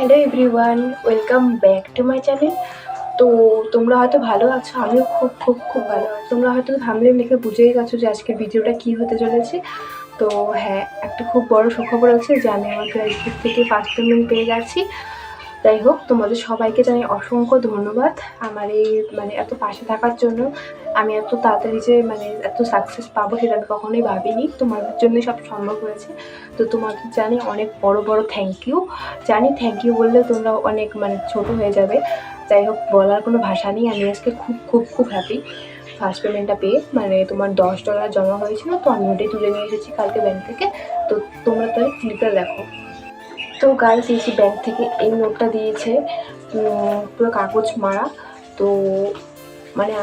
Hello everyone, welcome back to my channel. তো তোমরা হয়তো ভালো আছো, আমিও খুব খুব খুব ভালো আছি। তোমরা হয়তো থাম্বনেল দেখে বুঝেই গেছো যে আজকের ভিডিওটা কী হতে চলেছে। তো হ্যাঁ, একটা খুব বড় সুখবর আছে যে আমি আমার ফেসবুক থেকে ফার্স্ট পেমেন্ট পেয়ে গেছি। যাই হোক, তোমাদের সবাইকে জানাই অসংখ্য ধন্যবাদ আমার এই এত পাশে থাকার জন্য। আমি এত তাড়াতাড়ি যে এত সাকসেস পাবো সেটা আমি কখনোই ভাবিনি। তোমাদের জন্যই সব সম্ভব হয়েছে। তো তোমাদের জানি অনেক বড় বড় থ্যাংক ইউ। জানি থ্যাংক ইউ বললে তোমরা অনেক ছোট হয়ে যাবে। যাই হোক, বলার কোনো ভাষা নেই। আমি আজকে খুব খুব খুব হ্যাপি ফার্স্ট পেমেন্টটা পেয়ে। তোমার $10 জমা হয়েছিল, তো আমি ওটাই তুলে নিয়ে এসেছি কালকে ব্যাংক থেকে। তো তোমরা তাহলে ক্লিপটা দেখো। তো গাইস, এই যে ব্যাংক থেকে এই নোটটা দিয়েছে, পুরো কাগজ মারা। তো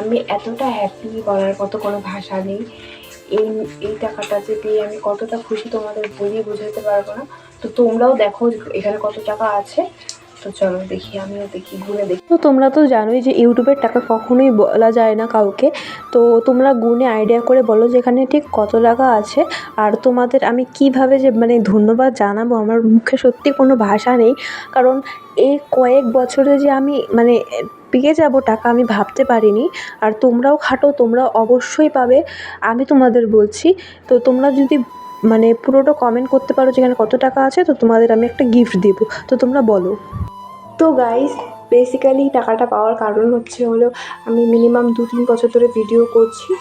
আমি এতটা হ্যাপি, বলার মতো কোনো ভাষা নেই। এই এই টাকাটা যে পেয়ে আমি কতটা খুশি তোমাদের বলিয়ে বোঝাতে পারবো না। তো তোমরাও দেখো এখানে কত টাকা আছে। তো চলো দেখি, আমিও দেখি, গুনে দেখি। তো তোমরা তো জানোই যে ইউটিউবের টাকা কখনোই বলা যায় না কাউকে। তো তোমরা গুনে আইডিয়া করে বলো যে এখানে ঠিক কত টাকা আছে। আর তোমাদের আমি কিভাবে যে ধন্যবাদ জানাবো, আমার মুখে সত্যি কোনো ভাষা নেই। কারণ এই কয়েক বছরে যে আমি পেয়ে যাব টাকা, আমি ভাবতে পারিনি। আর তোমরাও খাটো, তোমরা অবশ্যই পাবে, আমি তোমাদের বলছি। তো তোমরা যদি পুরোটা কমেন্ট করতে পারো যেখানে কত টাকা আছে, তো তোমাদের আমি একটা গিফট দেবো। তো তোমরা বলো। তো গাইস, বেসিক্যালি টাকাটা পাওয়ার কারণ হলো আমি মিনিমাম 2-3 বছর ধরে ভিডিও করছি।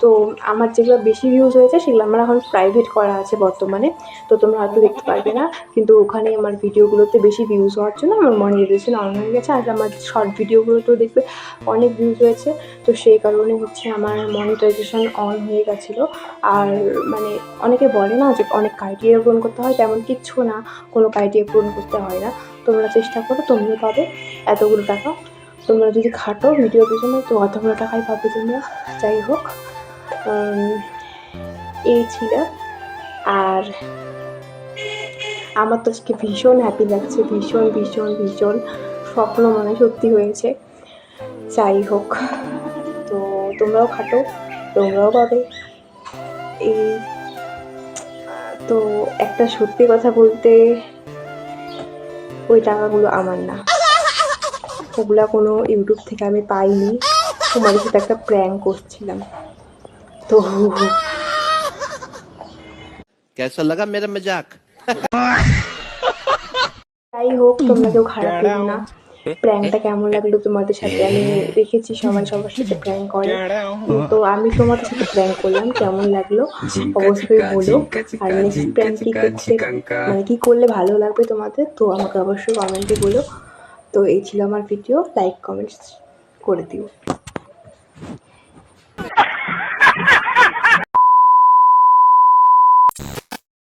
তো আমার যেগুলো বেশি ভিউজ হয়েছে সেগুলো আমার এখন প্রাইভেট করা আছে বর্তমানে। তো তোমরা হয়তো দেখতে পারবে না, কিন্তু ওখানে আমার ভিডিওগুলোতে বেশি ভিউজ হওয়ার জন্য আমার মনিটাইজেশন অন হয়ে গেছে। আর আমার শর্ট ভিডিওগুলোতেও দেখবে অনেক ভিউজ হয়েছে। তো সেই কারণে আমার মনিটাইজেশন অন হয়ে গেছিলো। আর অনেকে বলে না যে অনেক ক্রাইটেরিয়া পূরণ করতে হয়, তেমন কিচ্ছু না, কোনো ক্রাইটেরিয়া পূরণ করতে হয় না। তোমরা চেষ্টা করো, তোমরা পাবে এতগুলো টাকা। তোমরা যদি খাটো ভিডিও পিছনে, তো অতগুলো টাকাই পাবে তোমরা। যাই হোক, এই ছিল। আর আমার তো আজকে ভীষণ হ্যাপি লাগছে, ভীষণ ভীষণ ভীষণ। স্বপ্ন সত্যি হয়েছে। যাই হোক, তো তোমরাও খাটো, তোমরাও পাবে। এই তো একটা সত্যি কথা বলতে, ওই টাকাগুলো আমার না, ওগুলা কোনো ইউটিউব থেকে আমি পাইনি। তোমাদের সাথে একটা প্র্যাঙ্ক করছিলাম। তো कैसा लगा मेरा मजाक? যাই হোক, তোমরা কেউ খারাপ পেও না। প্র্যাঙ্কটা কেমন লাগলো তোমাদের সাথে? আমি দেখেছি সবাই সবার সাথে প্র্যাঙ্ক করে। তো আমি তোমাদের সাথে প্র্যাঙ্ক করলাম, কেমন লাগলো অবশ্যই বলো। আর নেক্সট প্র্যাঙ্ক কি করতে কি করলে ভালো লাগবে তোমাদের, তো আমাকে অবশ্যই কমেন্টে বলো। তো এই ছিল আমার ভিডিও, লাইক কমেন্টস করে দিও।